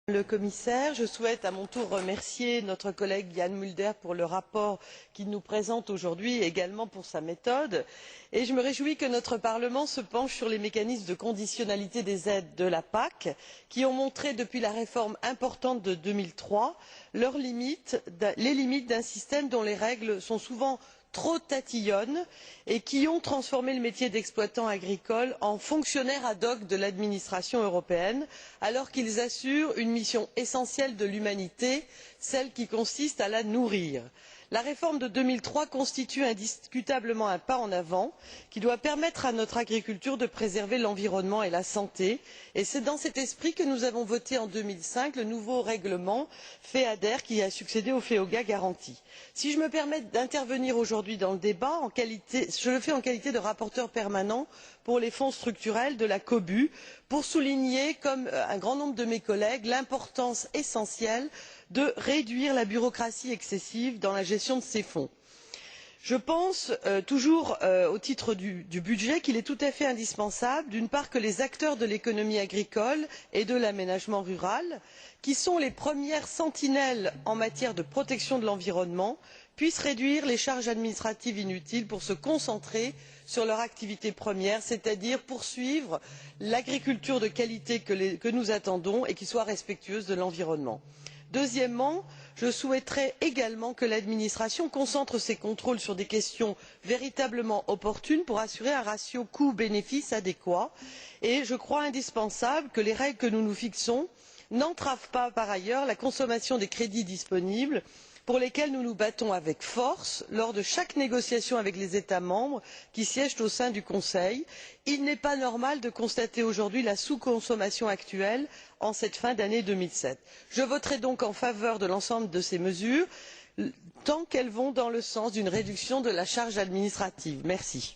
Le commissaire, je souhaite à mon tour remercier notre collègue Jan Mulder pour le rapport qu'il nous présente aujourd'hui et également pour sa méthode, et je me réjouis que notre Parlement se penche sur les mécanismes de conditionnalité des aides de la PAC qui ont montré depuis la réforme importante de 2003 les limites d'un système dont les règles sont souvent trop tatillonnes et qui ont transformé le métier d'exploitant agricole en fonctionnaire ad hoc de l'administration européenne alors qu'ils assurent une mission essentielle de l'humanité, celle qui consiste à la nourrir. La réforme de 2003 constitue indiscutablement un pas en avant qui doit permettre à notre agriculture de préserver l'environnement et la santé, et c'est dans cet esprit que nous avons voté en 2005 le nouveau règlement FEADER qui a succédé au FEAOGA Garantie. Si je me permets d'intervenir aujourd'hui dans le débat, je le fais en qualité de rapporteur permanent pour les fonds structurels de la COBU, pour souligner, comme un grand nombre de mes collègues, l'importance essentielle de réduire la bureaucratie excessive dans la gestion de ces fonds. Je pense toujours au titre du budget qu'il est tout à fait indispensable, d'une part, que les acteurs de l'économie agricole et de l'aménagement rural, qui sont les premières sentinelles en matière de protection de l'environnement, puissent réduire les charges administratives inutiles pour se concentrer sur leur activité première, c'est-à-dire poursuivre l'agriculture de qualité que nous attendons et qui soit respectueuse de l'environnement. Deuxièmement, je souhaiterais également que l'administration concentre ses contrôles sur des questions véritablement opportunes pour assurer un ratio coût bénéfice adéquat, et je crois indispensable que les règles que nous nous fixons n'entravent pas par ailleurs la consommation des crédits disponibles, pour lesquels nous nous battons avec force lors de chaque négociation avec les États membres qui siègent au sein du Conseil. Il n'est pas normal de constater aujourd'hui la sous consommation actuelle en cette fin d'année 2007. Je voterai donc en faveur de l'ensemble de ces mesures tant qu'elles vont dans le sens d'une réduction de la charge administrative. Merci.